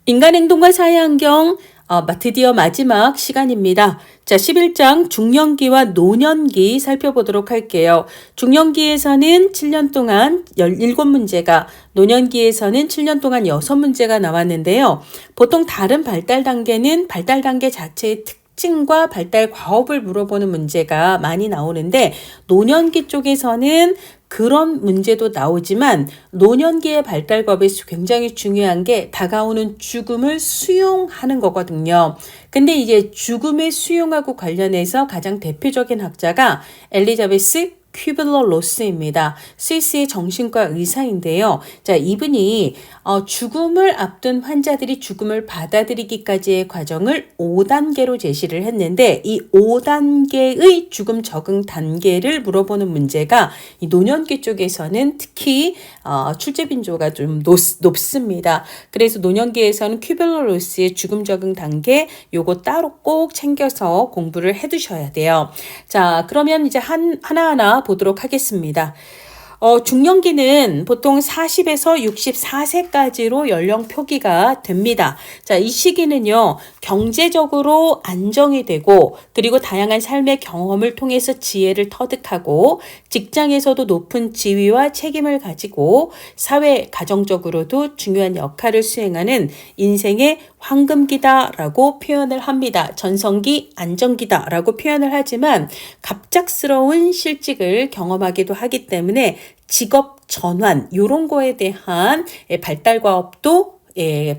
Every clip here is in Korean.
인간 행동과 사회 환경, 드디어 마지막 시간입니다. 자, 11장 중년기와 노년기 살펴보도록 할게요. 중년기에서는 7년 동안 17문제가, 노년기에서는 7년 동안 6문제가 나왔는데요. 보통 다른 발달 단계는 발달 단계 자체의 특징과 발달 과업을 물어보는 문제가 많이 나오는데, 노년기 쪽에서는 그런 문제도 나오지만 노년기의 발달 과업에서 굉장히 중요한 게 다가오는 죽음을 수용하는 거거든요. 근데 이제 죽음의 수용하고 관련해서 가장 대표적인 학자가 엘리자베스 퀴블러 로스입니다. 스위스의 정신과 의사인데요. 자, 이분이 죽음을 앞둔 환자들이 죽음을 받아들이기까지의 과정을 5단계로 제시를 했는데, 이 5단계의 죽음 적응 단계를 물어보는 문제가 이 노년기 쪽에서는 특히 출제 빈도가 좀 높습니다. 그래서 노년기에서는 퀴블러 로스의 죽음 적응 단계 요거 따로 꼭 챙겨서 공부를 해 두셔야 돼요. 자, 그러면 이제 하나하나 보도록 하겠습니다. 중년기는 보통 40에서 64세까지로 연령 표기가 됩니다. 자, 이 시기는요, 경제적으로 안정이 되고, 그리고 다양한 삶의 경험을 통해서 지혜를 터득하고, 직장에서도 높은 지위와 책임을 가지고, 사회, 가정적으로도 중요한 역할을 수행하는 인생의 황금기다라고 표현을 합니다. 전성기, 안정기다라고 표현을 하지만 갑작스러운 실직을 경험하기도 하기 때문에 직업 전환 이런 거에 대한 발달 과업도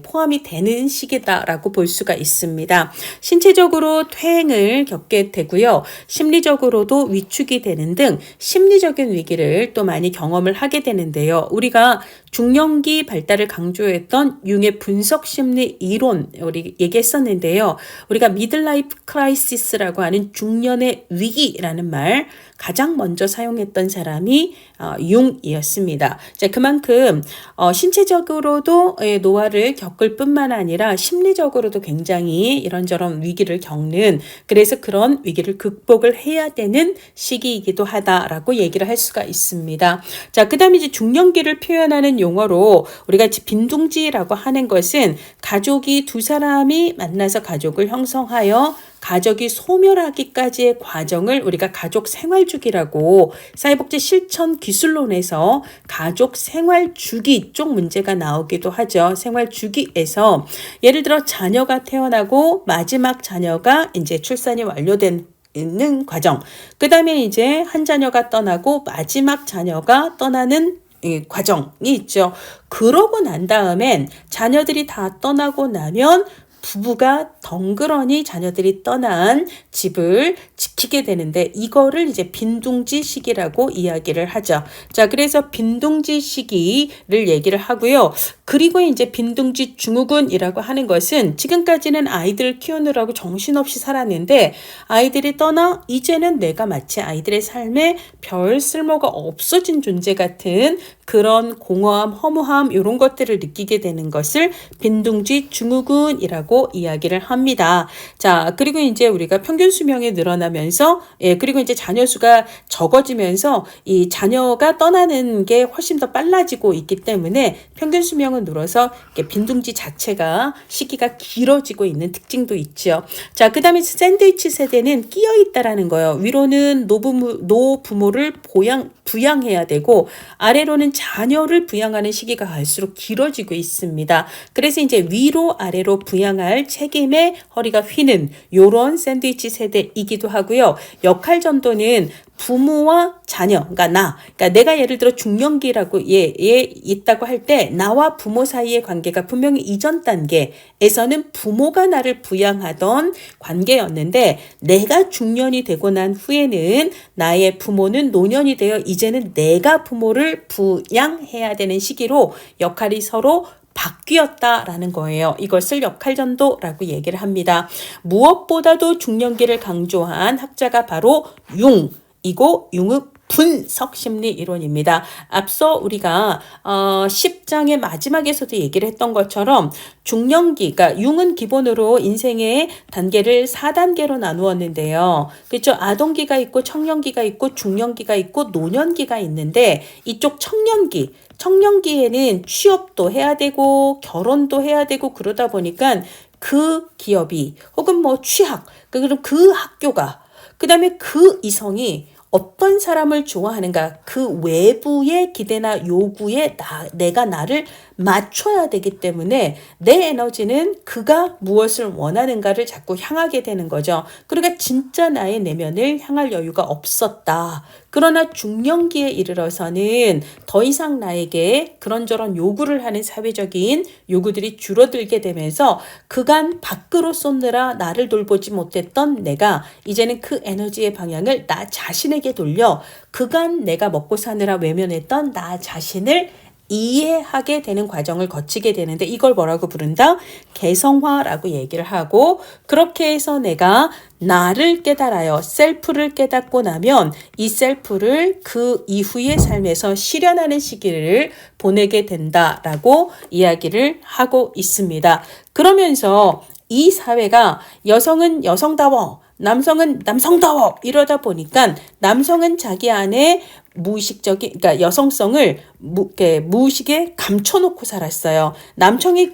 포함이 되는 시기다라고 볼 수가 있습니다. 신체적으로 퇴행을 겪게 되고요. 심리적으로도 위축이 되는 등 심리적인 위기를 또 많이 경험을 하게 되는데요. 우리가 중년기 발달을 강조했던 융의 분석 심리 이론 우리 얘기했었는데요. 우리가 미들라이프 크라이시스라고 하는 중년의 위기라는 말 가장 먼저 사용했던 사람이 융이었습니다. 자, 그만큼 신체적으로도 노화를 겪을 뿐만 아니라 심리적으로도 굉장히 이런저런 위기를 겪는, 그래서 그런 위기를 극복을 해야 되는 시기이기도 하다라고 얘기를 할 수가 있습니다. 자, 그 다음에 이제 중년기를 표현하는 용어로 우리가 빈둥지라고 하는 것은 가족이 두 사람이 만나서 가족을 형성하여 가족이 소멸하기까지의 과정을 우리가 가족 생활주기라고, 사회복지 실천 기술론에서 가족 생활주기 쪽 문제가 나오기도 하죠. 생활주기에서 예를 들어 자녀가 태어나고 마지막 자녀가 이제 출산이 완료된 있는 과정, 그 다음에 이제 한 자녀가 떠나고 마지막 자녀가 떠나는 과정이 있죠. 그러고 난 다음엔 자녀들이 다 떠나고 나면 부부가 덩그러니 자녀들이 떠난 집을 지키게 되는데, 이거를 이제 빈둥지 시기라고 이야기를 하죠. 자, 그래서 빈둥지 시기를 얘기를 하고요. 그리고 이제 빈둥지 증후군이라고 하는 것은 지금까지는 아이들을 키우느라고 정신없이 살았는데, 아이들이 떠나 이제는 내가 마치 아이들의 삶에 별 쓸모가 없어진 존재 같은 그런 공허함, 허무함 이런 것들을 느끼게 되는 것을 빈둥지 증후군이라고 이야기를 합니다. 자, 그리고 이제 우리가 평균 수명이 늘어나면서, 그리고 이제 자녀 수가 적어지면서 이 자녀가 떠나는 게 훨씬 더 빨라지고 있기 때문에 평균 수명은 늘어서 빈둥지 자체가 시기가 길어지고 있는 특징도 있죠. 자, 그 다음에 샌드위치 세대는 끼어 있다라는 거예요. 위로는 노부모를 부양해야 되고, 아래로는 자녀를 부양하는 시기가 갈수록 길어지고 있습니다. 그래서 이제 위로 아래로 부양할 책임에 허리가 휘는 요런 샌드위치 세대이기도 하고요. 역할 전도는 부모와 자녀, 그러니까 내가 예를 들어 중년기라고 있다고 할 때 나와 부모 사이의 관계가 분명히 이전 단계에서는 부모가 나를 부양하던 관계였는데, 내가 중년이 되고 난 후에는 나의 부모는 노년이 되어 이제는 내가 부모를 부양해야 되는 시기로 역할이 서로 바뀌었다라는 거예요. 이것을 역할전도라고 얘기를 합니다. 무엇보다도 중년기를 강조한 학자가 바로 융이고, 융의 분석 심리 이론입니다. 앞서 우리가 10장의 마지막에서도 얘기를 했던 것처럼 중년기, 그러니까 융은 기본으로 인생의 단계를 4단계로 나누었는데요. 그렇죠? 아동기가 있고 청년기가 있고 중년기가 있고 노년기가 있는데 이쪽 청년기에는 취업도 해야 되고 결혼도 해야 되고 그러다 보니까 그 기업이 혹은 뭐 취학, 그럼 그 학교가 그다음에 그 이성이 어떤 사람을 좋아하는가 그 외부의 기대나 요구에 내가 나를 맞춰야 되기 때문에 내 에너지는 그가 무엇을 원하는가를 자꾸 향하게 되는 거죠. 그러니까 진짜 나의 내면을 향할 여유가 없었다. 그러나 중년기에 이르러서는 더 이상 나에게 그런저런 요구를 하는 사회적인 요구들이 줄어들게 되면서 그간 밖으로 쏟느라 나를 돌보지 못했던 내가 이제는 그 에너지의 방향을 나 자신에게 돌려 그간 내가 먹고 사느라 외면했던 나 자신을 이해하게 되는 과정을 거치게 되는데 이걸 뭐라고 부른다? 개성화라고 얘기를 하고 그렇게 해서 내가 나를 깨달아요. 셀프를 깨닫고 나면 이 셀프를 그 이후의 삶에서 실현하는 시기를 보내게 된다라고 이야기를 하고 있습니다. 그러면서 이 사회가 여성은 여성다워 남성은 남성다워 이러다 보니까 남성은 자기 안에 무의식적인 그러니까 여성성을 무의식에 감춰놓고 살았어요. 남성이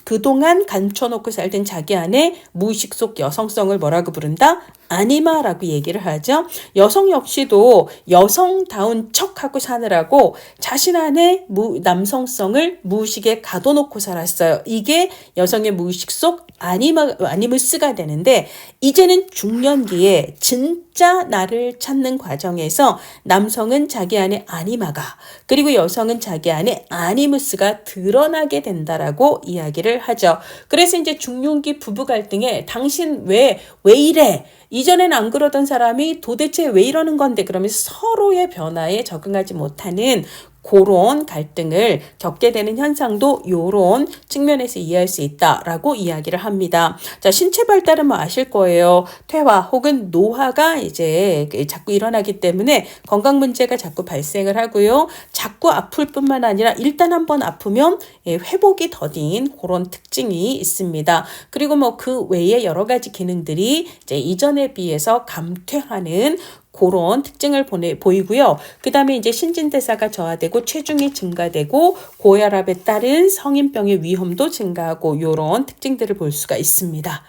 그동안 감춰놓고 살던 자기 안에 무의식 속 여성성을 뭐라고 부른다? 아니마라고 얘기를 하죠. 여성 역시도 여성다운 척하고 사느라고 자신 안에 남성성을 무의식에 가둬놓고 살았어요. 이게 여성의 무의식 속 아니무스가 되는데 이제는 중년기에 진짜 나를 찾는 과정에서 남성은 자기 안에 아니마가 그리고 여성은 자기 안에 아니무스가 드러나게 된다라고 이야기를 하죠. 그래서 이제 중년기 부부 갈등에 당신 왜 이래? 이전엔 안 그러던 사람이 도대체 왜 이러는 건데 그러면서 서로의 변화에 적응하지 못하는 그런 갈등을 겪게 되는 현상도 이런 측면에서 이해할 수 있다라고 이야기를 합니다. 자, 신체 발달은 뭐 아실 거예요. 퇴화 혹은 노화가 이제 자꾸 일어나기 때문에 건강 문제가 자꾸 발생을 하고요. 자꾸 아플 뿐만 아니라 일단 한번 아프면 회복이 더딘 그런 특징이 있습니다. 그리고 뭐 그 외에 여러 가지 기능들이 이제 이전에 비해서 감퇴하는 그런 특징을 보이고요. 그 다음에 이제 신진대사가 저하되고 체중이 증가되고 고혈압에 따른 성인병의 위험도 증가하고 이런 특징들을 볼 수가 있습니다.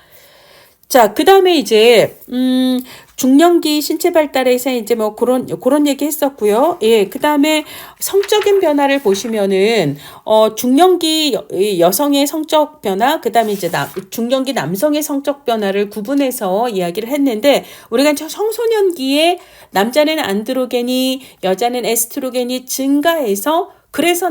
자, 그 다음에 이제, 중년기 신체 발달에서 이제 뭐 그런 얘기 했었고요. 예, 그 다음에 성적인 변화를 보시면은, 중년기 여성의 성적 변화, 그 다음에 이제 중년기 남성의 성적 변화를 구분해서 이야기를 했는데, 우리가 청소년기에 남자는 안드로겐이, 여자는 에스트로겐이 증가해서 그래서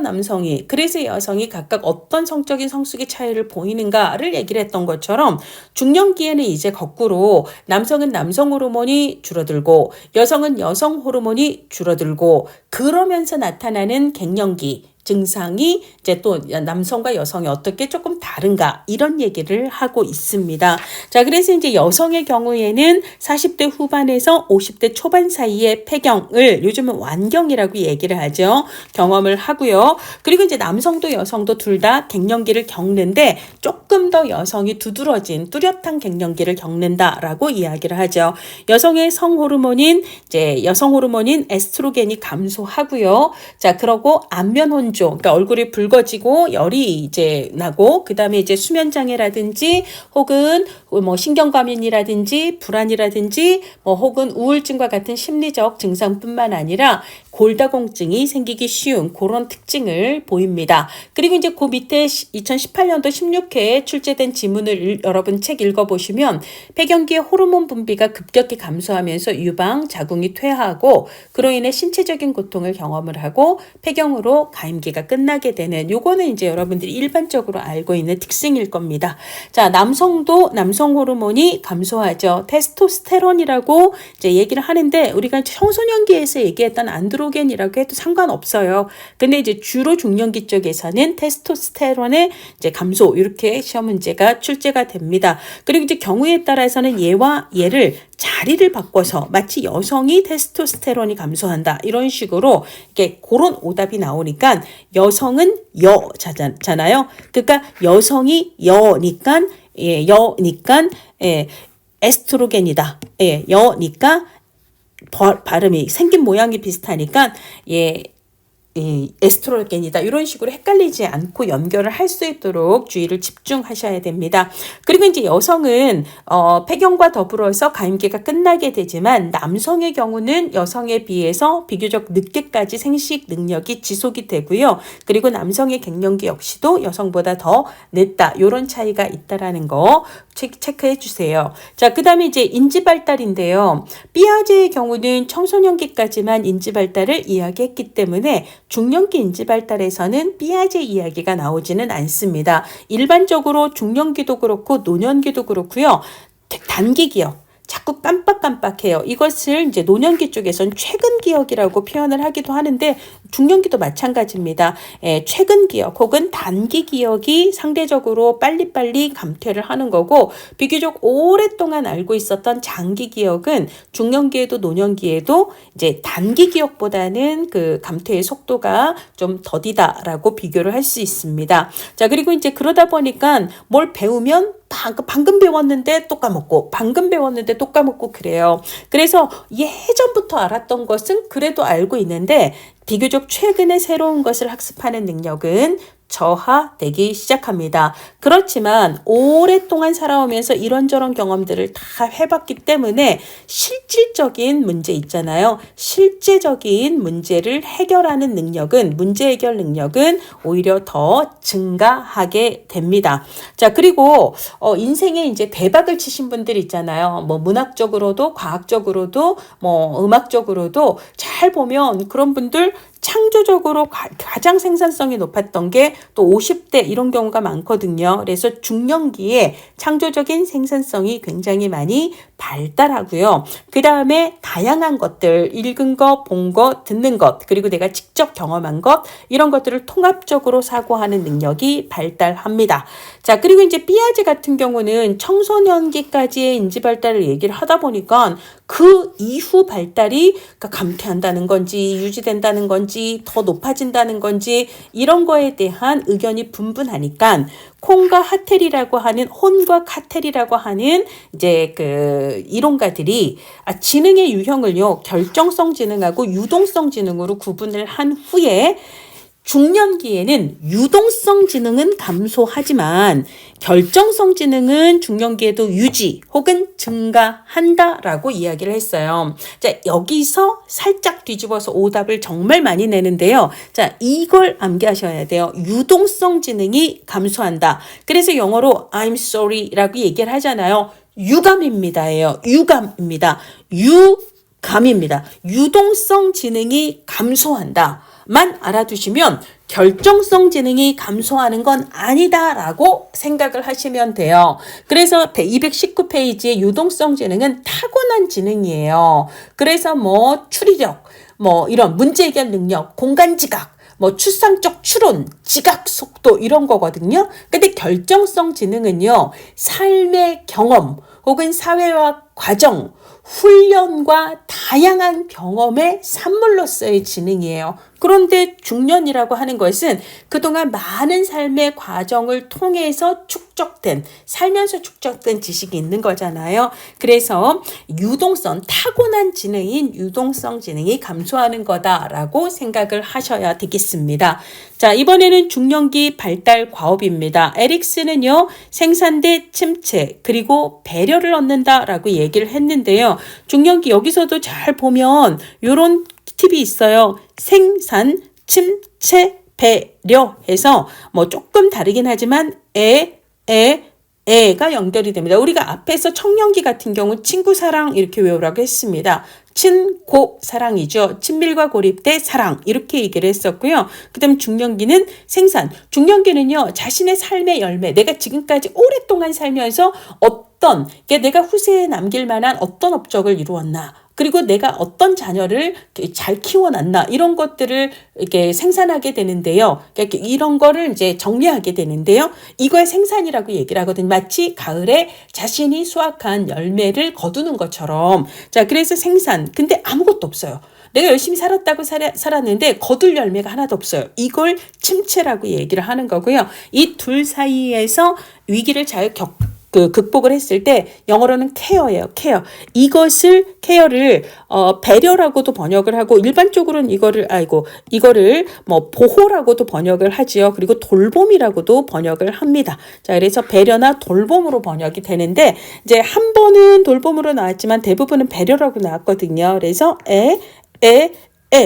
여성이 각각 어떤 성적인 성숙의 차이를 보이는가를 얘기를 했던 것처럼 중년기에는 이제 거꾸로 남성은 남성 호르몬이 줄어들고 여성은 여성 호르몬이 줄어들고 그러면서 나타나는 갱년기 증상이 이제 또 남성과 여성이 어떻게 조금 다른가 이런 얘기를 하고 있습니다. 자, 그래서 이제 여성의 경우에는 40대 후반에서 50대 초반 사이에 폐경을 요즘은 완경이라고 얘기를 하죠. 경험을 하고요. 그리고 이제 남성도 여성도 둘 다 갱년기를 겪는데 조금 더 여성이 두드러진 뚜렷한 갱년기를 겪는다라고 이야기를 하죠. 여성의 여성 호르몬인 에스트로겐이 감소하고요. 자, 그러고 안면 혼종 그러니까 얼굴이 붉어지고 열이 이제 나고 그다음에 이제 수면 장애라든지 혹은 뭐 신경과민이라든지 불안이라든지 뭐 혹은 우울증과 같은 심리적 증상뿐만 아니라 골다공증이 생기기 쉬운 그런 특징을 보입니다. 그리고 이제 그 밑에 2018년도 16회에 출제된 지문을 여러분 책 읽어보시면 폐경기의 호르몬 분비가 급격히 감소하면서 유방, 자궁이 퇴화하고 그로 인해 신체적인 고통을 경험을 하고 폐경으로 가임기가 끝나게 되는 요거는 이제 여러분들이 일반적으로 알고 있는 특징일 겁니다. 자, 남성도 남성 호르몬이 감소하죠. 테스토스테론이라고 이제 얘기를 하는데 우리가 청소년기에서 얘기했던 안드로겐 에스트로겐이라고 해도 상관없어요. 근데 이제 주로 중년기 쪽에서는 테스토스테론의 이제 감소 이렇게 시험 문제가 출제가 됩니다. 그리고 이제 경우에 따라서는 얘와 얘를 자리를 바꿔서 마치 여성이 테스토스테론이 감소한다 이런 식으로 이렇게 그런 오답이 나오니까 여성은 여자잖아요. 그러니까 여성이 여니까 여니까 에스트로겐이다. 여니까 발음이 생긴 모양이 비슷하니까 에스트로겐이다. 이런 식으로 헷갈리지 않고 연결을 할 수 있도록 주의를 집중하셔야 됩니다. 그리고 이제 여성은 폐경과 더불어서 가임기가 끝나게 되지만 남성의 경우는 여성에 비해서 비교적 늦게까지 생식 능력이 지속이 되고요. 그리고 남성의 갱년기 역시도 여성보다 더 늦다. 이런 차이가 있다라는 거 체크해 주세요. 자, 그 다음에 이제 인지 발달인데요. 삐아제의 경우는 청소년기까지만 인지 발달을 이야기했기 때문에 중년기 인지 발달에서는 삐아제 이야기가 나오지는 않습니다. 일반적으로 중년기도 그렇고 노년기도 그렇고요. 단기 기억. 자꾸 깜빡깜빡해요. 이것을 이제 노년기 쪽에서는 최근 기억이라고 표현을 하기도 하는데 중년기도 마찬가지입니다. 최근 기억 혹은 단기 기억이 상대적으로 빨리빨리 감퇴를 하는 거고 비교적 오랫동안 알고 있었던 장기 기억은 중년기에도 노년기에도 이제 단기 기억보다는 그 감퇴의 속도가 좀 더디다라고 비교를 할 수 있습니다. 자, 그리고 이제 그러다 보니까 뭘 배우면 방금 배웠는데 또 까먹고 방금 배웠는데 또 까먹고 그래요. 그래서 예전부터 알았던 것은 그래도 알고 있는데 비교적 최근에 새로운 것을 학습하는 능력은 저하되기 시작합니다. 그렇지만 오랫동안 살아오면서 이런저런 경험들을 다 해봤기 때문에 실질적인 문제 있잖아요. 실제적인 문제를 해결하는 능력은 문제 해결 능력은 오히려 더 증가하게 됩니다. 자, 그리고 인생에 이제 대박을 치신 분들 있잖아요. 뭐 문학적으로도 과학적으로도 뭐 음악적으로도 잘 보면 그런 분들 창조적으로 가장 생산성이 높았던 게 또 50대 이런 경우가 많거든요. 그래서 중년기에 창조적인 생산성이 굉장히 많이 발달하고요. 그 다음에 다양한 것들, 읽은 것, 본 것, 듣는 것, 그리고 내가 직접 경험한 것, 이런 것들을 통합적으로 사고하는 능력이 발달합니다. 자, 그리고 이제 삐아제 같은 경우는 청소년기까지의 인지 발달을 얘기를 하다 보니까 그 이후 발달이 그러니까 감퇴한다는 건지 유지된다는 건지 더 높아진다는 건지 이런 거에 대한 의견이 분분하니까 콩과 하텔이라고 하는 혼과 카텔이라고 하는 이제 그 이론가들이 지능의 유형을요 결정성 지능하고 유동성 지능으로 구분을 한 후에 중년기에는 유동성 지능은 감소하지만 결정성 지능은 중년기에도 유지 혹은 증가한다라고 이야기를 했어요. 자, 여기서 살짝 뒤집어서 오답을 정말 많이 내는데요. 자, 이걸 암기하셔야 돼요. 유동성 지능이 감소한다. 그래서 영어로 I'm sorry라고 얘기를 하잖아요. 유감입니다예요. 유감입니다. 유감입니다. 유동성 지능이 감소한다. 만 알아두시면 결정성 지능이 감소하는 건 아니다라고 생각을 하시면 돼요. 그래서 219페이지의 유동성 지능은 타고난 지능이에요. 그래서 뭐 추리력, 뭐 이런 문제 해결 능력, 공간 지각, 뭐 추상적 추론, 지각 속도 이런 거거든요. 근데 결정성 지능은요. 삶의 경험 혹은 사회화 과정, 훈련과 다양한 경험의 산물로서의 지능이에요. 그런데 중년이라고 하는 것은 그동안 많은 삶의 과정을 통해서 살면서 축적된 지식이 있는 거잖아요. 그래서 유동성, 타고난 지능인 유동성 지능이 감소하는 거다라고 생각을 하셔야 되겠습니다. 자, 이번에는 중년기 발달 과업입니다. 에릭슨은요, 생산 대 침체, 그리고 배려를 얻는다라고 얘기를 했는데요. 중년기 여기서도 잘 보면 이런 팁이 있어요. 생산, 침체, 배려 해서 뭐 조금 다르긴 하지만 애가 연결이 됩니다. 우리가 앞에서 청년기 같은 경우 친구 사랑 이렇게 외우라고 했습니다. 친고 사랑이죠. 친밀과 고립 대 사랑 이렇게 얘기를 했었고요. 그 다음에 중년기는 생산. 중년기는요. 자신의 삶의 열매. 내가 지금까지 오랫동안 살면서 내가 후세에 남길 만한 어떤 업적을 이루었나. 그리고 내가 어떤 자녀를 잘 키워놨나 이런 것들을 이렇게 생산하게 되는데요. 그러니까 이런 거를 이제 정리하게 되는데요. 이거의 생산이라고 얘기를 하거든요. 마치 가을에 자신이 수확한 열매를 거두는 것처럼. 자, 그래서 생산. 근데 아무것도 없어요. 내가 열심히 살았다고 살았는데 거둘 열매가 하나도 없어요. 이걸 침체라고 얘기를 하는 거고요. 이 둘 사이에서 위기를 잘 극복을 했을 때 영어로는 케어예요. 케어. 케어를 배려라고도 번역을 하고 일반적으로는 이거를 뭐 보호라고도 번역을 하지요. 그리고 돌봄이라고도 번역을 합니다. 자, 그래서 배려나 돌봄으로 번역이 되는데 이제 한 번은 돌봄으로 나왔지만 대부분은 배려라고 나왔거든요. 그래서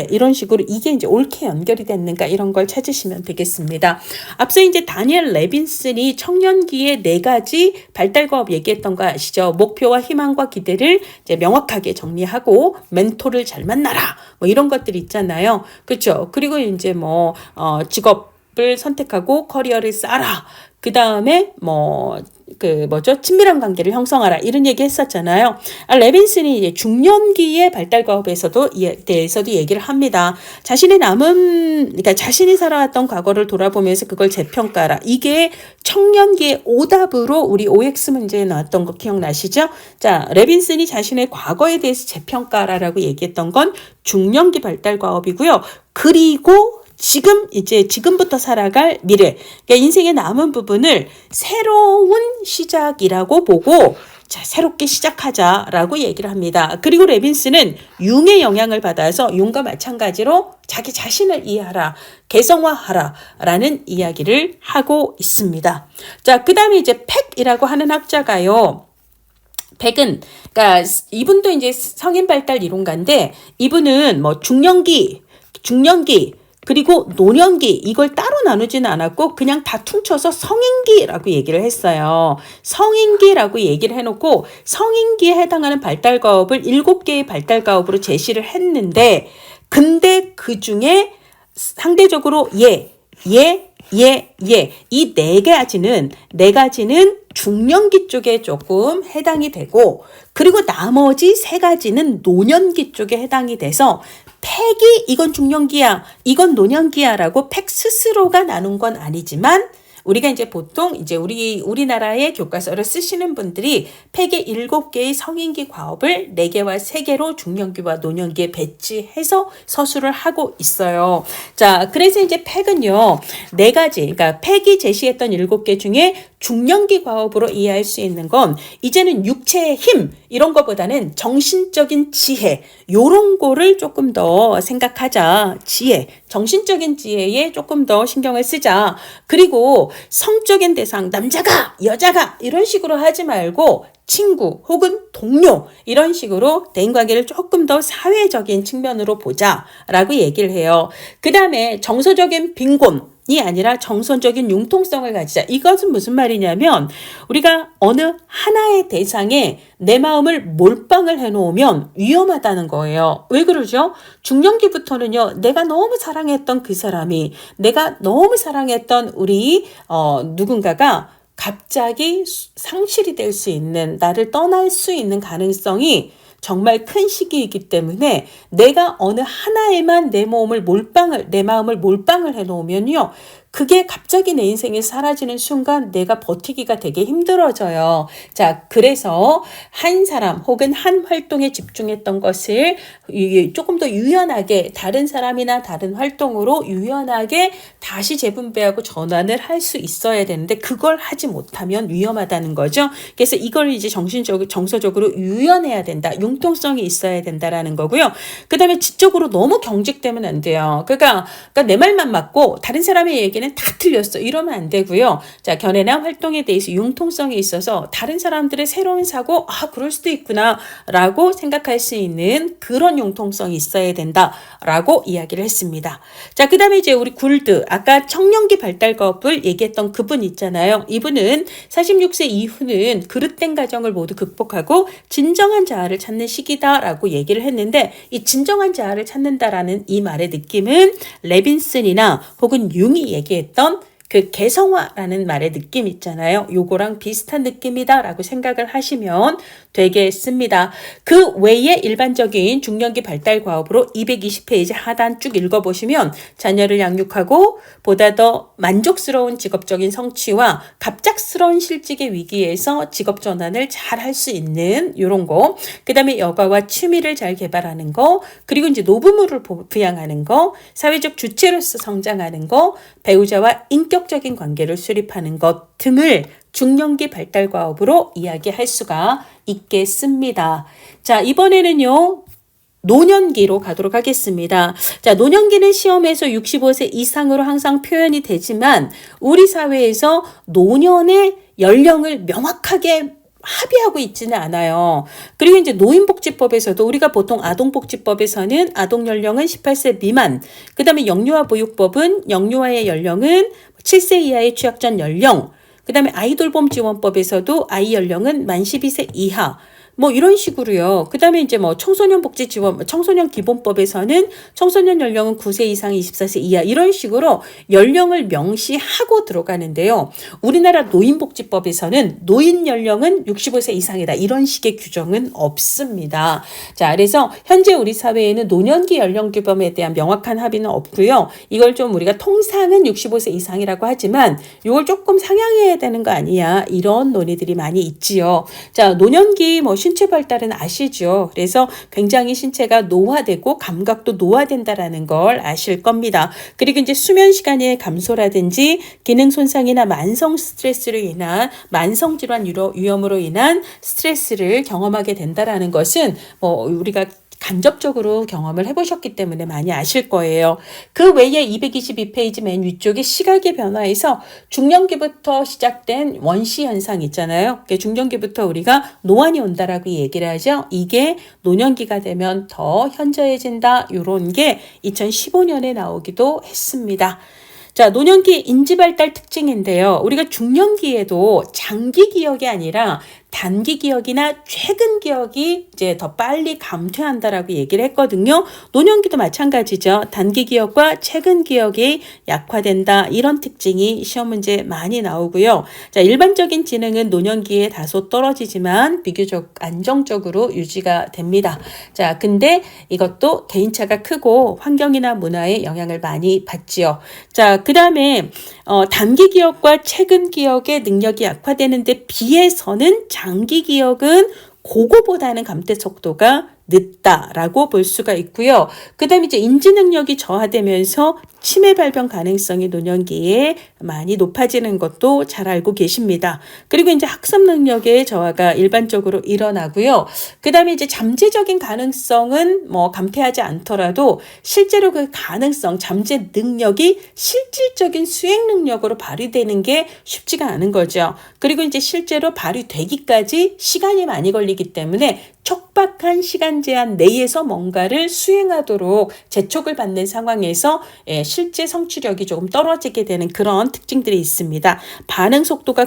이런 식으로 이게 이제 옳게 연결이 됐는가 이런 걸 찾으시면 되겠습니다. 앞서 이제 다니엘 레빈슨이 청년기의 4가지 발달과업 얘기했던 거 아시죠? 목표와 희망과 기대를 이제 명확하게 정리하고 멘토를 잘 만나라. 뭐 이런 것들 있잖아요. 그렇죠? 그리고 이제 직업을 선택하고 커리어를 쌓아라. 그 다음에 친밀한 관계를 형성하라. 이런 얘기 했었잖아요. 레빈슨이 이제 중년기의 발달과업에서도 대해서도 얘기를 합니다. 그러니까 자신이 살아왔던 과거를 돌아보면서 그걸 재평가하라. 이게 청년기의 오답으로 우리 OX 문제에 나왔던 거 기억나시죠? 자, 레빈슨이 자신의 과거에 대해서 재평가하라라고 얘기했던 건 중년기 발달과업이고요. 그리고 지금부터 살아갈 미래, 그러니까 인생의 남은 부분을 새로운 시작이라고 보고, 자, 새롭게 시작하자라고 얘기를 합니다. 그리고 레빈슨은 융의 영향을 받아서 융과 마찬가지로 자기 자신을 이해하라, 개성화하라 라는 이야기를 하고 있습니다. 자, 그 다음에 이제 팩이라고 하는 학자가요. 팩은, 그러니까 이분도 이제 성인 발달 이론가인데, 이분은 중년기, 그리고 노년기 이걸 따로 나누지는 않았고 그냥 다 퉁쳐서 성인기라고 얘기를 했어요. 성인기라고 얘기를 해놓고 성인기에 해당하는 발달과업을 7개의 발달과업으로 제시를 했는데 근데 그중에 상대적으로 이 4가지는 중년기 쪽에 조금 해당이 되고 그리고 나머지 3가지는 노년기 쪽에 해당이 돼서 팩이 이건 중년기야, 이건 노년기야 라고 팩 스스로가 나눈 건 아니지만 우리가 이제 보통 이제 우리나라의 교과서를 쓰시는 분들이 팩의 7개의 성인기 과업을 4개와 3개로 중년기와 노년기에 배치해서 서술을 하고 있어요. 자, 그래서 이제 팩은요, 4가지, 그러니까 팩이 제시했던 7개 중에 중년기 과업으로 이해할 수 있는 건 이제는 육체의 힘 이런 거보다는 정신적인 지혜 요런 거를 조금 더 생각하자. 정신적인 지혜에 조금 더 신경을 쓰자. 그리고 성적인 대상 남자가 여자가 이런 식으로 하지 말고 친구 혹은 동료 이런 식으로 대인관계를 조금 더 사회적인 측면으로 보자라고 얘기를 해요. 그 다음에 정서적인 빈곤이 아니라 정서적인 융통성을 가지자. 이것은 무슨 말이냐면 우리가 어느 하나의 대상에 내 마음을 몰빵을 해놓으면 위험하다는 거예요. 왜 그러죠? 중년기부터는요. 내가 너무 사랑했던 그 사람이 내가 너무 사랑했던 우리 누군가가 갑자기 상실이 될 수 있는 나를 떠날 수 있는 가능성이 정말 큰 시기이기 때문에 내가 어느 하나에만 내 마음을 몰빵을 해놓으면요. 그게 갑자기 내 인생에 사라지는 순간 내가 버티기가 되게 힘들어져요. 자, 그래서 한 사람 혹은 한 활동에 집중했던 것을 조금 더 유연하게 다른 사람이나 다른 활동으로 유연하게 다시 재분배하고 전환을 할 수 있어야 되는데 그걸 하지 못하면 위험하다는 거죠. 그래서 이걸 이제 정서적으로 유연해야 된다. 융통성이 있어야 된다라는 거고요. 그 다음에 지적으로 너무 경직되면 안 돼요. 그러니까 내 말만 맞고 다른 사람의 얘기는 다 틀렸어. 이러면 안 되고요. 자, 견해나 활동에 대해서 융통성이 있어서 다른 사람들의 새로운 사고, 그럴 수도 있구나 라고 생각할 수 있는 그런 융통성이 있어야 된다라고 이야기를 했습니다. 자, 그 다음에 이제 우리 굴드, 아까 청년기 발달과업을 얘기했던 그분 있잖아요. 이분은 46세 이후는 그릇된 가정을 모두 극복하고 진정한 자아를 찾는 시기다라고 얘기를 했는데 이 진정한 자아를 찾는다라는 이 말의 느낌은 레빈슨이나 혹은 융이 얘기했던 그 개성화라는 말의 느낌 있잖아요. 요거랑 비슷한 느낌이다라고 생각을 하시면 되겠습니다. 그 외에 일반적인 중년기 발달 과업으로 220페이지 하단 쭉 읽어보시면 자녀를 양육하고 보다 더 만족스러운 직업적인 성취와 갑작스러운 실직의 위기에서 직업 전환을 잘 할 수 있는 이런 거, 그 다음에 여가와 취미를 잘 개발하는 거, 그리고 이제 노부모를 부양하는 거, 사회적 주체로서 성장하는 거, 배우자와 인격적인 관계를 수립하는 것 등을 중년기 발달 과업으로 이야기할 수가 있겠습니다. 자, 이번에는요. 노년기로 가도록 하겠습니다. 자, 노년기는 시험에서 65세 이상으로 항상 표현이 되지만 우리 사회에서 노년의 연령을 명확하게 합의하고 있지는 않아요. 그리고 이제 노인복지법에서도 우리가 보통 아동복지법에서는 아동 연령은 18세 미만, 그 다음에 영유아 보육법은 영유아의 연령은 7세 이하의 취약 전 연령, 그 다음에 아이돌봄 지원법에서도 아이 연령은 만 12세 이하, 뭐 이런 식으로요. 그 다음에 이제 뭐 청소년 복지 지원, 청소년 기본법에서는 청소년 연령은 9세 이상 24세 이하 이런 식으로 연령을 명시하고 들어가는데요. 우리나라 노인복지법에서는 노인 연령은 65세 이상이다. 이런 식의 규정은 없습니다. 자, 그래서 현재 우리 사회에는 노년기 연령 규범에 대한 명확한 합의는 없고요. 이걸 좀 우리가 통상은 65세 이상이라고 하지만 이걸 조금 상향해야 되는 거 아니야. 이런 논의들이 많이 있지요. 자, 노년기 뭐 신체 발달은 아시죠? 그래서 굉장히 신체가 노화되고 감각도 노화된다라는 걸 아실 겁니다. 그리고 이제 수면 시간의 감소라든지 기능 손상이나 만성 스트레스로 인한 만성 질환 위험으로 인한 스트레스를 경험하게 된다라는 것은 뭐 우리가 간접적으로 경험을 해보셨기 때문에 많이 아실 거예요. 그 외에 222페이지 맨 위쪽에 시각의 변화에서 중년기부터 시작된 원시 현상 있잖아요. 중년기부터 우리가 노안이 온다라고 얘기를 하죠. 이게 노년기가 되면 더 현저해진다. 이런 게 2015년에 나오기도 했습니다. 자, 노년기 인지발달 특징인데요. 우리가 중년기에도 장기 기억이 아니라 단기 기억이나 최근 기억이 이제 더 빨리 감퇴한다라고 얘기를 했거든요. 노년기도 마찬가지죠. 단기 기억과 최근 기억이 약화된다. 이런 특징이 시험 문제 많이 나오고요. 자, 일반적인 지능은 노년기에 다소 떨어지지만 비교적 안정적으로 유지가 됩니다. 자, 근데 이것도 개인차가 크고 환경이나 문화에 영향을 많이 받지요. 자, 그 다음에 단기 기억과 최근 기억의 능력이 약화되는 데 비해서는 장기 기억은 그거보다는 감퇴 속도가 늦다라고 볼 수가 있고요. 그 다음에 이제 인지 능력이 저하되면서 치매 발병 가능성이 노년기에 많이 높아지는 것도 잘 알고 계십니다. 그리고 이제 학습 능력의 저하가 일반적으로 일어나고요. 그 다음에 이제 잠재적인 가능성은 뭐 감퇴하지 않더라도 실제로 그 가능성, 잠재 능력이 실질적인 수행 능력으로 발휘되는 게 쉽지가 않은 거죠. 그리고 이제 실제로 발휘되기까지 시간이 많이 걸리기 때문에 촉박한 시간 제한 내에서 뭔가를 수행하도록 재촉을 받는 상황에서 실제 성취력이 조금 떨어지게 되는 그런 특징들이 있습니다. 반응 속도가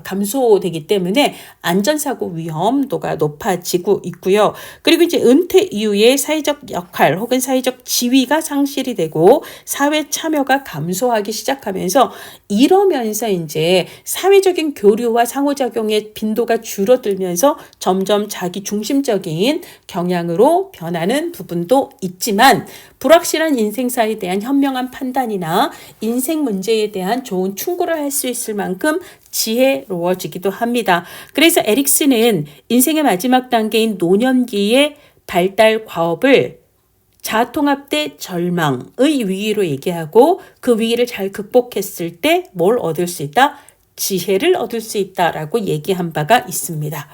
감소되기 때문에 안전사고 위험도가 높아지고 있고요. 그리고 이제 은퇴 이후에 사회적 역할 혹은 사회적 지위가 상실이 되고 사회 참여가 감소하기 시작하면서 이러면서 이제 사회적인 교류와 상호작용의 빈도가 줄어들면서 점점 자기 중심적인 경향으로 변하는 부분도 있지만 불확실한 인생사에 대한 현명한 판단이나 인생 문제에 대한 좋은 충고를 할 수 있을 만큼 지혜로워지기도 합니다. 그래서 에릭슨은 인생의 마지막 단계인 노년기의 발달 과업을 자아통합대 절망의 위기로 얘기하고 그 위기를 잘 극복했을 때 뭘 얻을 수 있다? 지혜를 얻을 수 있다라고 얘기한 바가 있습니다.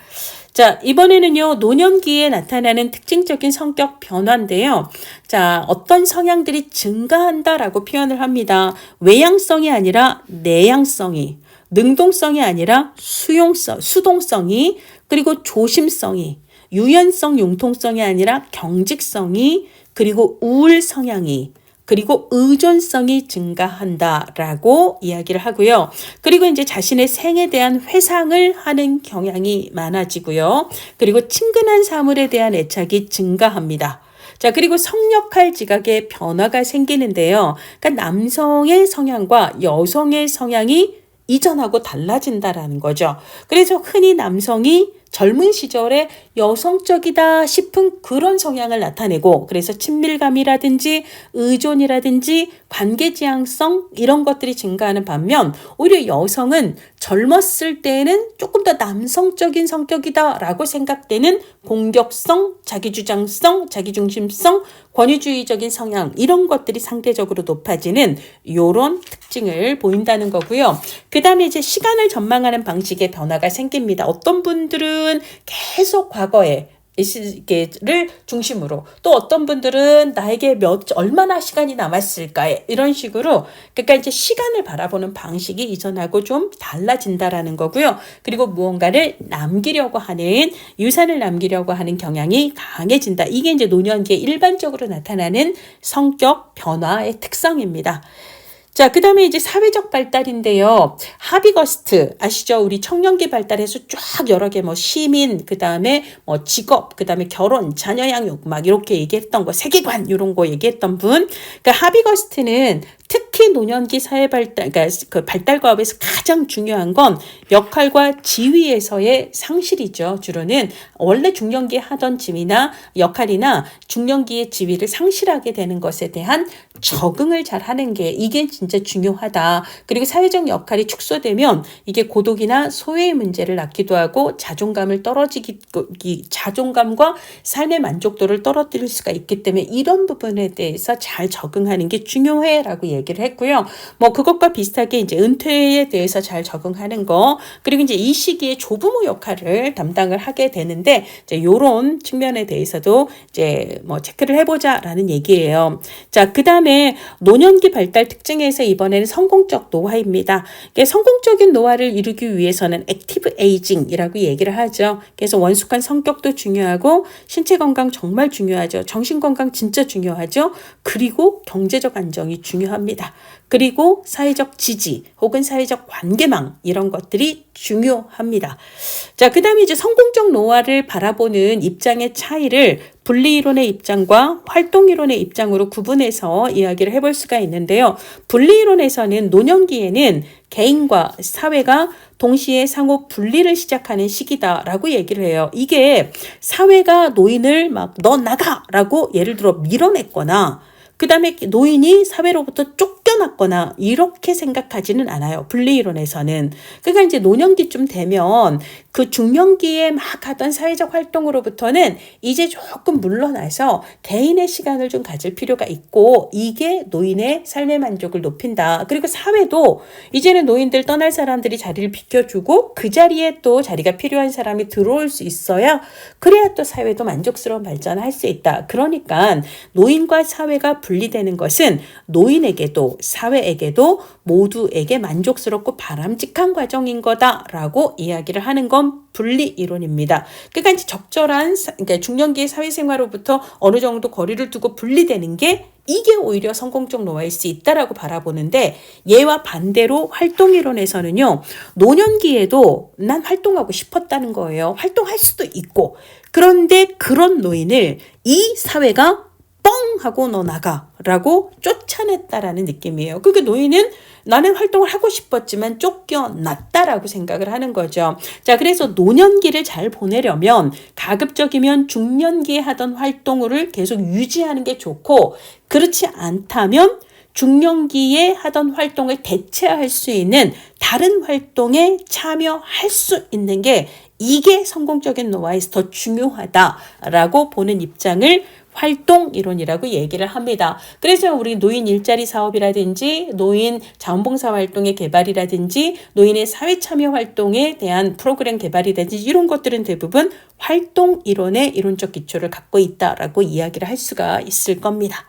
자, 이번에는요, 노년기에 나타나는 특징적인 성격 변화인데요. 자, 어떤 성향들이 증가한다라고 표현을 합니다. 외향성이 아니라 내향성이, 능동성이 아니라 수동성이, 그리고 조심성이, 유연성, 융통성이 아니라 경직성이, 그리고 우울 성향이, 그리고 의존성이 증가한다라고 이야기를 하고요. 그리고 이제 자신의 생에 대한 회상을 하는 경향이 많아지고요. 그리고 친근한 사물에 대한 애착이 증가합니다. 자, 그리고 성역할 지각에 변화가 생기는데요. 그러니까 남성의 성향과 여성의 성향이 이전하고 달라진다라는 거죠. 그래서 흔히 남성이 젊은 시절에 여성적이다 싶은 그런 성향을 나타내고, 그래서 친밀감이라든지 의존이라든지 관계지향성 이런 것들이 증가하는 반면, 오히려 여성은 젊었을 때는 조금 더 남성적인 성격이다라고 생각되는 공격성, 자기주장성, 자기중심성, 권위주의적인 성향 이런 것들이 상대적으로 높아지는 이런 특징을 보인다는 거고요. 그 다음에 이제 시간을 전망하는 방식의 변화가 생깁니다. 어떤 분들은 계속 과거에 이 시기를 중심으로, 또 어떤 분들은 나에게 얼마나 시간이 남았을까에 이런 식으로, 그러니까 이제 시간을 바라보는 방식이 이전하고 좀 달라진다라는 거고요. 그리고 무언가를 남기려고 하는, 유산을 남기려고 하는 경향이 강해진다. 이게 이제 노년기에 일반적으로 나타나는 성격 변화의 특성입니다. 자, 그 다음에 이제 사회적 발달인데요. 하비거스트 아시죠? 우리 청년기 발달에서 쫙 여러 개 시민, 그 다음에 직업, 그 다음에 결혼, 자녀 양육 막 이렇게 얘기했던 거, 세계관 이런 거 얘기했던 분. 그러니까 하비거스트는 특히 노년기 사회 발달, 그러니까 그 발달 과업에서 가장 중요한 건 역할과 지위에서의 상실이죠. 주로는 원래 중년기에 하던 지위나 역할이나 중년기의 지위를 상실하게 되는 것에 대한 적응을 잘 하는 게, 이게 진짜 중요하다. 그리고 사회적 역할이 축소되면 이게 고독이나 소외의 문제를 낳기도 하고 자존감과 삶의 만족도를 떨어뜨릴 수가 있기 때문에 이런 부분에 대해서 잘 적응하는 게 중요해라고 얘기를 했고요. 그것과 비슷하게 이제 은퇴에 대해서 잘 적응하는 거, 그리고 이제 이 시기에 조부모 역할을 담당을 하게 되는데, 이제 요런 측면에 대해서도 이제 체크를 해보자라는 얘기예요. 자, 그 다음에 노년기 발달 특징에서 이번에는 성공적 노화입니다. 성공적인 노화를 이루기 위해서는 액티브 에이징이라고 얘기를 하죠. 그래서 원숙한 성격도 중요하고 신체 건강 정말 중요하죠. 정신 건강 진짜 중요하죠. 그리고 경제적 안정이 중요합니다. 그리고 사회적 지지 혹은 사회적 관계망 이런 것들이 중요합니다. 자, 그 다음에 이제 성공적 노화를 바라보는 입장의 차이를 분리이론의 입장과 활동이론의 입장으로 구분해서 이야기를 해볼 수가 있는데요. 분리이론에서는 노년기에는 개인과 사회가 동시에 상호 분리를 시작하는 시기다라고 얘기를 해요. 이게 사회가 노인을 너 나가라고 예를 들어 밀어냈거나, 그 다음에 노인이 사회로부터 쫓겨났거나 이렇게 생각하지는 않아요. 분리이론에서는. 그러니까 이제 노년기쯤 되면 그 중년기에 막 하던 사회적 활동으로부터는 이제 조금 물러나서 개인의 시간을 좀 가질 필요가 있고, 이게 노인의 삶의 만족을 높인다. 그리고 사회도 이제는 노인들 떠날 사람들이 자리를 비켜주고 그 자리에 또 자리가 필요한 사람이 들어올 수 있어야, 그래야 또 사회도 만족스러운 발전을 할 수 있다. 그러니까 노인과 사회가 분리되는 것은 노인에게도 사회에게도 모두에게 만족스럽고 바람직한 과정인 거다라고 이야기를 하는 건 분리 이론입니다. 그러니까 이제 적절한, 그러니까 중년기의 사회생활로부터 어느 정도 거리를 두고 분리되는 게, 이게 오히려 성공적 노화일 수 있다라고 바라보는데, 얘와 반대로 활동이론에서는요, 노년기에도 난 활동하고 싶었다는 거예요. 활동할 수도 있고, 그런데 그런 노인을 이 사회가 뻥 하고 너 나가라고 쫓아냈다라는 느낌이에요. 그러니까 노인은 나는 활동을 하고 싶었지만 쫓겨났다라고 생각을 하는 거죠. 자, 그래서 노년기를 잘 보내려면 가급적이면 중년기에 하던 활동을 계속 유지하는 게 좋고, 그렇지 않다면 중년기에 하던 활동을 대체할 수 있는 다른 활동에 참여할 수 있는 게, 이게 성공적인 노화에서 더 중요하다라고 보는 입장을 활동 이론이라고 얘기를 합니다. 그래서 우리 노인 일자리 사업이라든지 노인 자원봉사 활동의 개발이라든지 노인의 사회 참여 활동에 대한 프로그램 개발이라든지 이런 것들은 대부분 활동 이론의 이론적 기초를 갖고 있다라고 이야기를 할 수가 있을 겁니다.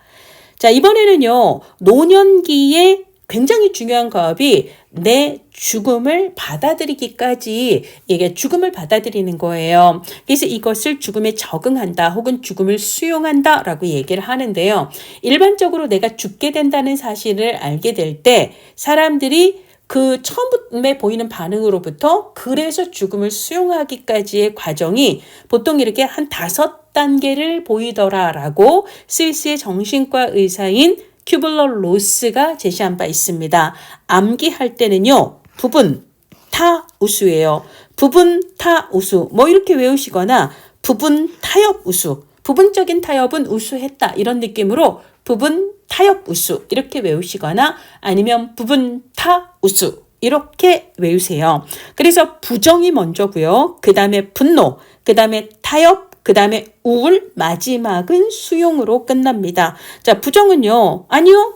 자, 이번에는요, 노년기에 굉장히 중요한 과업이 내 죽음을 받아들이기까지, 이게 죽음을 받아들이는 거예요. 그래서 이것을 죽음에 적응한다 혹은 죽음을 수용한다 라고 얘기를 하는데요. 일반적으로 내가 죽게 된다는 사실을 알게 될 때 사람들이 그 처음에 보이는 반응으로부터 그래서 죽음을 수용하기까지의 과정이 보통 이렇게 한 5단계를 보이더라라고 스위스의 정신과 의사인 큐블러 로스가 제시한 바 있습니다. 암기할 때는요. 부분, 타, 우수예요. 부분, 타, 우수. 뭐 이렇게 외우시거나 부분, 타협, 우수. 부분적인 타협은 우수했다. 이런 느낌으로 부분, 타협, 우수. 이렇게 외우시거나 아니면 부분, 타, 우수. 이렇게 외우세요. 그래서 부정이 먼저고요. 그 다음에 분노, 그 다음에 타협, 그 다음에 우울, 마지막은 수용으로 끝납니다. 자, 부정은요. 아니요.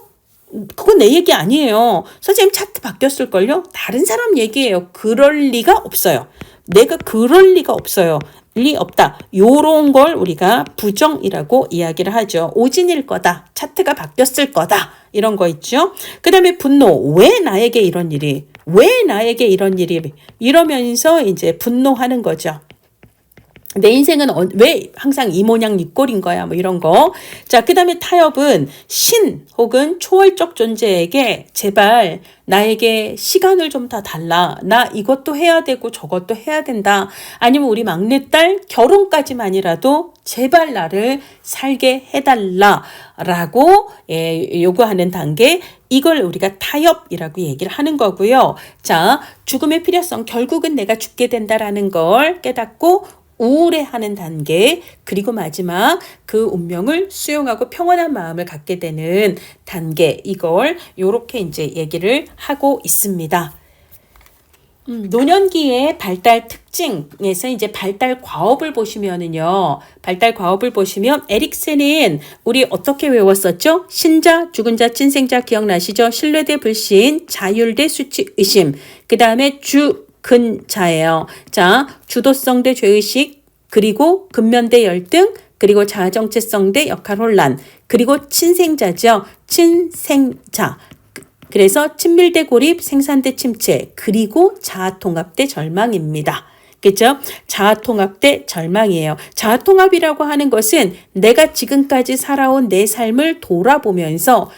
그건 내 얘기 아니에요. 선생님 차트 바뀌었을걸요? 다른 사람 얘기예요. 그럴 리가 없어요. 내가 그럴 리가 없어요. 리 없다. 요런 걸 우리가 부정이라고 이야기를 하죠. 오진일 거다. 차트가 바뀌었을 거다. 이런 거 있죠. 그 다음에 분노. 왜 나에게 이런 일이? 왜 나에게 이런 일이? 이러면서 이제 분노하는 거죠. 내 인생은 왜 항상 이 모양 이 꼴인 거야 뭐 이런 거. 자, 그 다음에 타협은 신 혹은 초월적 존재에게 제발 나에게 시간을 좀 더 달라. 나 이것도 해야 되고 저것도 해야 된다. 아니면 우리 막내딸 결혼까지만이라도 제발 나를 살게 해달라 라고 요구하는 단계. 이걸 우리가 타협이라고 얘기를 하는 거고요. 자, 죽음의 필요성, 결국은 내가 죽게 된다라는 걸 깨닫고 우울해하는 단계, 그리고 마지막 그 운명을 수용하고 평온한 마음을 갖게 되는 단계, 이걸 요렇게 이제 얘기를 하고 있습니다. 노년기의 발달 특징에서 이제 발달 과업을 보시면은요. 발달 과업을 보시면 에릭센은 우리 어떻게 외웠었죠? 신자, 죽은 자, 친생자 기억나시죠? 신뢰대 불신, 자율대 수치 의심. 그 다음에 근자예요. 자, 주도성 대 죄의식, 그리고 근면대 열등, 그리고 자아정체성 대 역할 혼란, 그리고 친생자죠. 친생자. 그래서 친밀대 고립, 생산대 침체, 그리고 자아통합대 절망입니다. 그렇죠? 자아통합대 절망이에요. 자아통합이라고 하는 것은 내가 지금까지 살아온 내 삶을 돌아보면서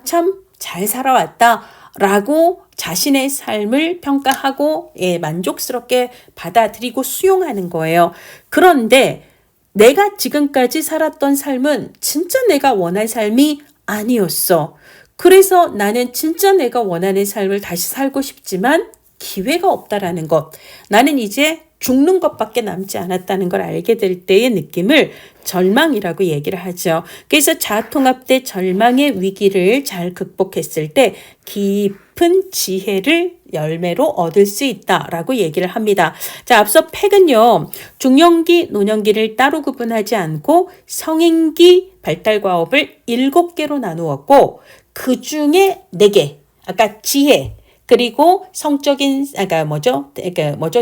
참 잘 살아왔다 라고 자신의 삶을 평가하고 만족스럽게 받아들이고 수용하는 거예요. 그런데 내가 지금까지 살았던 삶은 진짜 내가 원할 삶이 아니었어. 그래서 나는 진짜 내가 원하는 삶을 다시 살고 싶지만 기회가 없다라는 것. 나는 이제 죽는 것밖에 남지 않았다는 걸 알게 될 때의 느낌을 절망이라고 얘기를 하죠. 그래서 자아통합대 절망의 위기를 잘 극복했을 때 깊은 지혜를 열매로 얻을 수 있다라고 얘기를 합니다. 자, 앞서 팩은요. 중년기, 노년기를 따로 구분하지 않고 성인기 발달 과업을 7개로 나누었고 그 중에 4개, 아까 지혜, 그리고 성적인,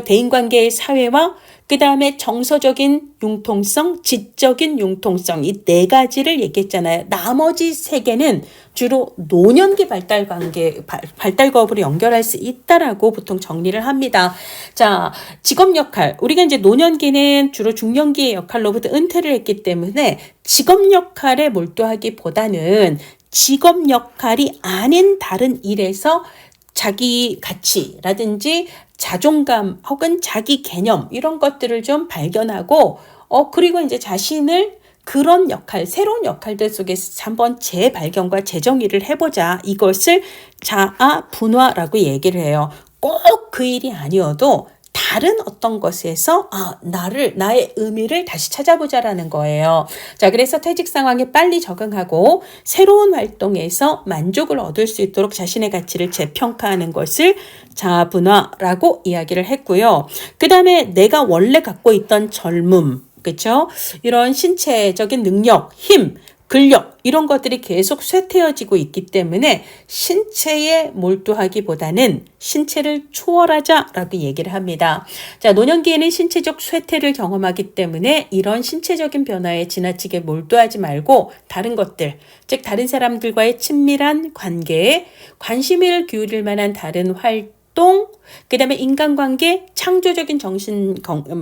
대인관계의 사회와 그 다음에 정서적인 융통성, 지적인 융통성, 이 4가지를 얘기했잖아요. 나머지 3개는 주로 노년기 발달 과업으로 연결할 수 있다라고 보통 정리를 합니다. 자, 직업 역할. 우리가 이제 노년기는 주로 중년기의 역할로부터 은퇴를 했기 때문에 직업 역할에 몰두하기보다는 직업 역할이 아닌 다른 일에서 자기 가치라든지 자존감 혹은 자기 개념 이런 것들을 좀 발견하고 그리고 이제 자신을 그런 역할, 새로운 역할들 속에서 한번 재발견과 재정의를 해보자. 이것을 자아 분화라고 얘기를 해요. 꼭 그 일이 아니어도 다른 어떤 것에서 나의 의미를 다시 찾아보자라는 거예요. 자, 그래서 퇴직 상황에 빨리 적응하고 새로운 활동에서 만족을 얻을 수 있도록 자신의 가치를 재평가하는 것을 자아분화라고 이야기를 했고요. 그 다음에 내가 원래 갖고 있던 젊음, 그렇죠? 이런 신체적인 능력, 힘, 근력 이런 것들이 계속 쇠퇴해지고 있기 때문에 신체에 몰두하기보다는 신체를 초월하자라고 얘기를 합니다. 자, 노년기에는 신체적 쇠퇴를 경험하기 때문에 이런 신체적인 변화에 지나치게 몰두하지 말고 다른 것들, 즉 다른 사람들과의 친밀한 관계에 관심을 기울일 만한 다른 활동 활동, 그 다음에 인간관계, 창조적인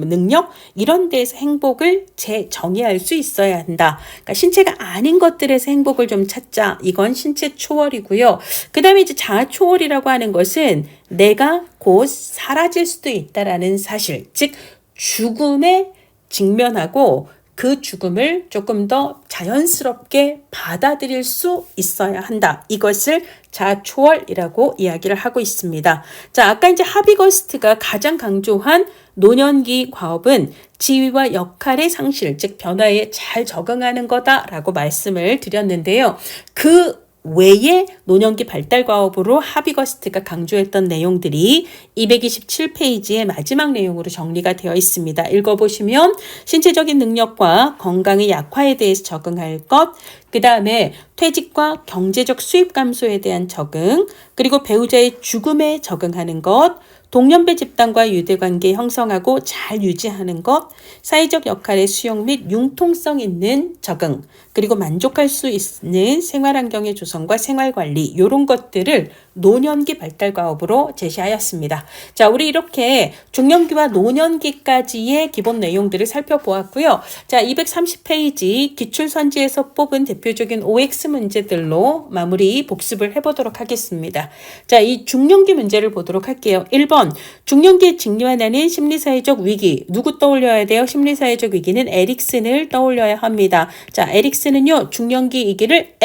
능력 이런 데에서 행복을 재정의할 수 있어야 한다. 그러니까 신체가 아닌 것들에서 행복을 좀 찾자. 이건 신체 초월이고요. 그 다음에 이제 자아 초월이라고 하는 것은 내가 곧 사라질 수도 있다라는 사실, 즉 죽음에 직면하고 그 죽음을 조금 더 자연스럽게 받아들일 수 있어야 한다. 이것을 자초월이라고 이야기를 하고 있습니다. 자, 아까 이제 하비거스트가 가장 강조한 노년기 과업은 지위와 역할의 상실, 즉 변화에 잘 적응하는 거다라고 말씀을 드렸는데요. 그 외에 노년기 발달 과업으로 하비거스트가 강조했던 내용들이 227페이지의 마지막 내용으로 정리가 되어 있습니다. 읽어보시면 신체적인 능력과 건강의 약화에 대해서 적응할 것, 그 다음에 퇴직과 경제적 수입 감소에 대한 적응, 그리고 배우자의 죽음에 적응하는 것, 동년배 집단과 유대관계 형성하고 잘 유지하는 것, 사회적 역할의 수용 및 융통성 있는 적응, 그리고 만족할 수 있는 생활환경의 조성과 생활관리 이런 것들을 노년기 발달과업으로 제시하였습니다. 자, 우리 이렇게 중년기와 노년기까지의 기본 내용들을 살펴보았고요. 자, 230페이지 기출선지에서 뽑은 대표적인 OX 문제들로 마무리 복습을 해보도록 하겠습니다. 자, 이 중년기 문제를 보도록 할게요. 1번 중년기에 직면하는 심리사회적 위기. 누구 떠올려야 돼요? 심리사회적 위기는 에릭슨을 떠올려야 합니다. 자, 에릭슨은요 중년기 위기를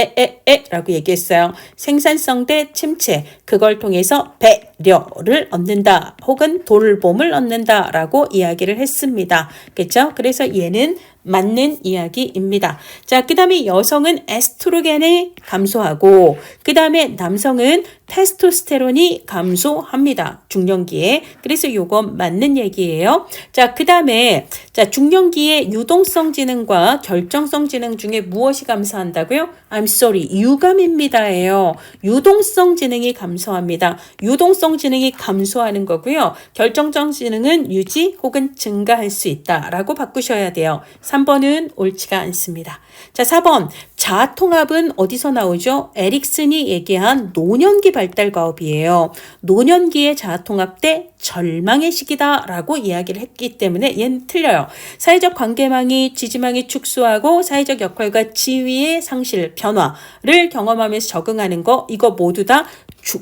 라고 얘기했어요. 생산성 대 침체, 그걸 통해서 배려를 얻는다 혹은 돌봄을 얻는다 라고 이야기를 했습니다. 그렇죠? 그래서 얘는 맞는 이야기입니다. 자, 그 다음에 여성은 에스트로겐을 감소하고 그 다음에 남성은 테스토스테론이 감소합니다. 중년기에. 그래서 요건 맞는 얘기예요. 자, 그 다음에 자 중년기에 유동성 지능과 결정성 지능 중에 무엇이 감소한다고요? I'm sorry. 유감입니다예요. 유동성 지능이 감소합니다. 유동성 지능이 감소하는 거고요. 결정적 지능은 유지 혹은 증가할 수 있다라고 바꾸셔야 돼요. 3번은 옳지가 않습니다. 자, 4번. 자아통합은 어디서 나오죠? 에릭슨이 얘기한 노년기 발달 과업이에요. 노년기의 자아통합 때 절망의 시기다라고 이야기를 했기 때문에 얘는 틀려요. 사회적 관계망이 지지망이 축소하고 사회적 역할과 지위의 상실, 변화를 경험하면서 적응하는 거 이거 모두 다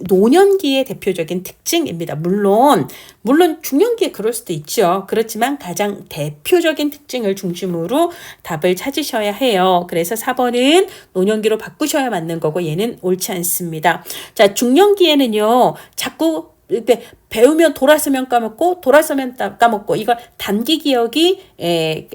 노년기의 대표적인 특징입니다. 물론 중년기에 그럴 수도 있죠. 그렇지만 가장 대표적인 특징을 중심으로 답을 찾으셔야 해요. 그래서 4번은 노년기로 바꾸셔야 맞는 거고 얘는 옳지 않습니다. 자, 중년기에는요. 자꾸 배우면 돌아서면 까먹고 돌아서면 까먹고 이걸 단기 기억이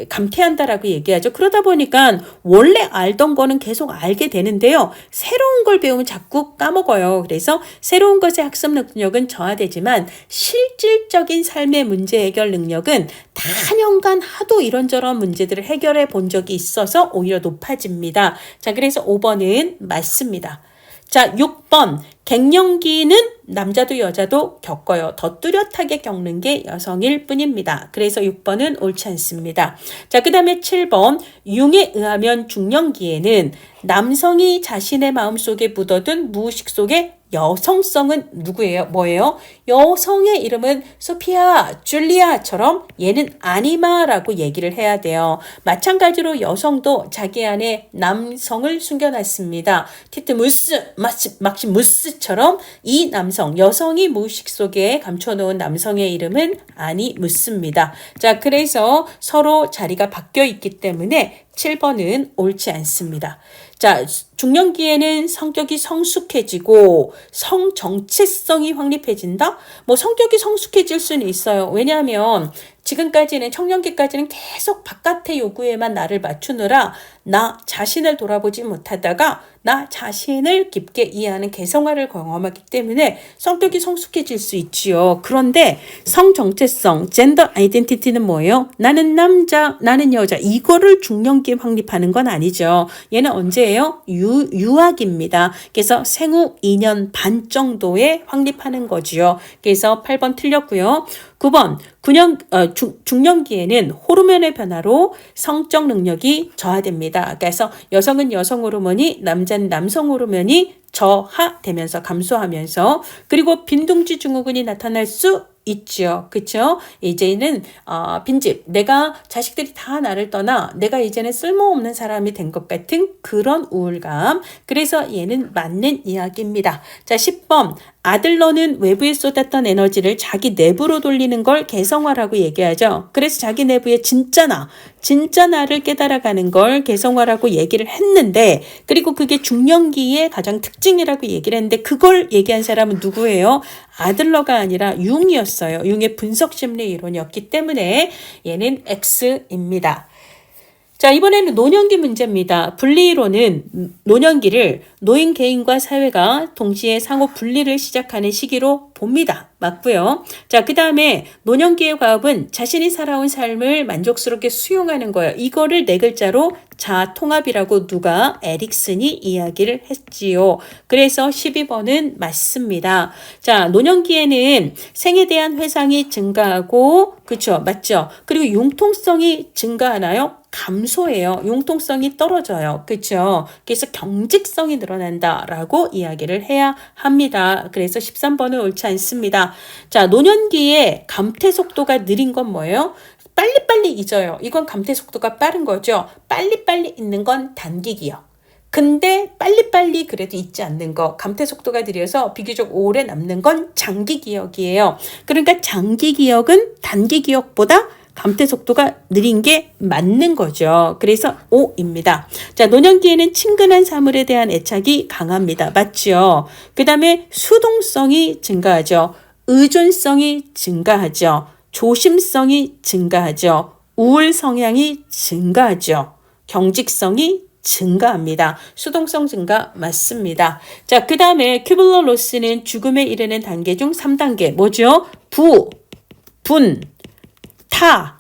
감퇴한다라고 얘기하죠. 그러다 보니까 원래 알던 거는 계속 알게 되는데요. 새로운 걸 배우면 자꾸 까먹어요. 그래서 새로운 것의 학습 능력은 저하되지만 실질적인 삶의 문제 해결 능력은 다년간 하도 이런저런 문제들을 해결해 본 적이 있어서 오히려 높아집니다. 자, 그래서 5번은 맞습니다. 자, 6번. 갱년기는 남자도 여자도 겪어요. 더 뚜렷하게 겪는 게 여성일 뿐입니다. 그래서 6번은 옳지 않습니다. 자, 그 다음에 7번. 융에 의하면 중년기에는 남성이 자신의 마음속에 묻어둔 무의식 속에 여성성은 누구예요? 뭐예요? 여성의 이름은 소피아, 줄리아처럼 얘는 아니마라고 얘기를 해야 돼요. 마찬가지로 여성도 자기 안에 남성을 숨겨놨습니다. 티트무스, 막시무스처럼 이 남성, 여성이 무의식 속에 감춰놓은 남성의 이름은 아니무스입니다. 자, 그래서 서로 자리가 바뀌어 있기 때문에 7번은 옳지 않습니다. 자, 중년기에는 성격이 성숙해지고 성정체성이 확립해진다? 뭐 성격이 성숙해질 수는 있어요. 왜냐하면 지금까지는 청년기까지는 계속 바깥의 요구에만 나를 맞추느라 나 자신을 돌아보지 못하다가 나 자신을 깊게 이해하는 개성화를 경험하기 때문에 성격이 성숙해질 수 있지요. 그런데 성정체성, 젠더 아이덴티티는 뭐예요? 나는 남자, 나는 여자. 이거를 중년기에 확립하는 건 아니죠. 얘는 언제예요? 뭐예요? 유학입니다. 그래서 생후 2년 반 정도에 확립하는 거지요. 그래서 8번 틀렸고요. 9번 중년기에는 호르몬의 변화로 성적 능력이 저하됩니다. 그래서 여성은 여성 호르몬이, 남자는 남성 호르몬이 저하되면서 감소하면서, 그리고 빈둥지 증후군이 나타날 수 있죠. 그쵸? 이제는 빈집, 내가 자식들이 다 나를 떠나 내가 이제는 쓸모없는 사람이 된 것 같은 그런 우울감. 그래서 얘는 맞는 이야기입니다. 자, 10번 아들러는 외부에 쏟았던 에너지를 자기 내부로 돌리는 걸 개성화라고 얘기하죠. 그래서 자기 내부의 진짜 나를 깨달아가는 걸 개성화라고 얘기를 했는데, 그리고 그게 중년기의 가장 특징이라고 얘기를 했는데, 그걸 얘기한 사람은 누구예요? 아들러가 아니라 융이었어요. 융의 분석심리 이론이었기 때문에 얘는 X입니다. 자, 이번에는 노년기 문제입니다. 분리이론은 노년기를 노인 개인과 사회가 동시에 상호 분리를 시작하는 시기로 봅니다. 맞고요. 자, 그 다음에 노년기의 과업은 자신이 살아온 삶을 만족스럽게 수용하는 거예요. 이거를 네 글자로 자통합이라고 누가 에릭슨이 이야기를 했지요. 그래서 12번은 맞습니다. 자, 노년기에는 생에 대한 회상이 증가하고, 그렇죠, 맞죠? 그리고 융통성이 증가하나요? 감소해요. 융통성이 떨어져요. 그렇죠? 그래서 경직성이 늘어난다라고 이야기를 해야 합니다. 그래서 13번은 옳지 않습니다. 자, 노년기에 감퇴 속도가 느린 건 뭐예요? 빨리빨리 잊어요. 이건 감퇴 속도가 빠른 거죠. 빨리빨리 잊는 건 단기 기억. 근데 빨리빨리 그래도 잊지 않는 거, 감퇴 속도가 느려서 비교적 오래 남는 건 장기 기억이에요. 그러니까 장기 기억은 단기 기억보다 감퇴 속도가 느린 게 맞는 거죠. 그래서 5입니다. 자, 노년기에는 친근한 사물에 대한 애착이 강합니다. 맞죠? 그 다음에 수동성이 증가하죠. 의존성이 증가하죠. 조심성이 증가하죠. 우울 성향이 증가하죠. 경직성이 증가합니다. 수동성 증가 맞습니다. 자, 그 다음에 큐블러-로스는 죽음에 이르는 단계 중 3단계 뭐죠? 분, 타,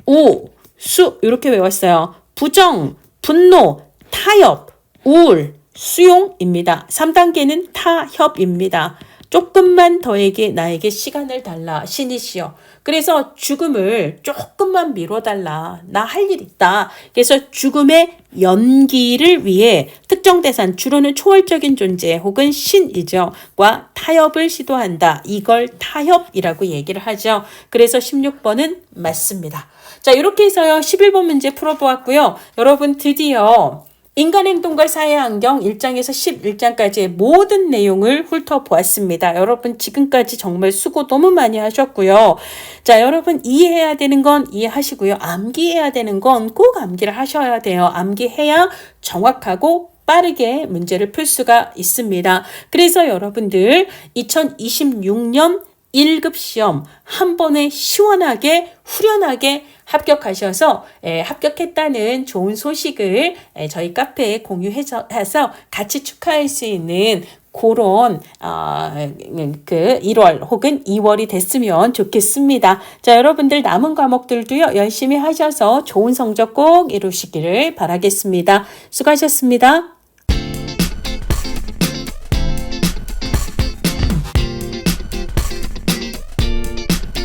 오, 수 이렇게 외웠어요. 부정, 분노, 타협, 우울, 수용입니다. 3단계는 타협입니다. 조금만 더에게 나에게 시간을 달라 신이시여. 그래서 죽음을 조금만 미뤄달라. 나 할 일 있다. 그래서 죽음의 연기를 위해 특정 대상, 주로는 초월적인 존재 혹은 신이죠. 과 타협을 시도한다. 이걸 타협이라고 얘기를 하죠. 그래서 16번은 맞습니다. 자, 이렇게 해서요 11번 문제 풀어보았고요. 여러분 드디어 인간행동과 사회환경 1장에서 11장까지의 모든 내용을 훑어보았습니다. 여러분 지금까지 정말 수고 너무 많이 하셨고요. 자, 여러분 이해해야 되는 건 이해하시고요. 암기해야 되는 건 꼭 암기를 하셔야 돼요. 암기해야 정확하고 빠르게 문제를 풀 수가 있습니다. 그래서 여러분들 2026년 1급 시험 한 번에 시원하게 후련하게 합격하셔서 합격했다는 좋은 소식을 저희 카페에 공유해서 같이 축하할 수 있는 그런 1월 혹은 2월이 됐으면 좋겠습니다. 자, 여러분들 남은 과목들도요 열심히 하셔서 좋은 성적 꼭 이루시기를 바라겠습니다. 수고하셨습니다.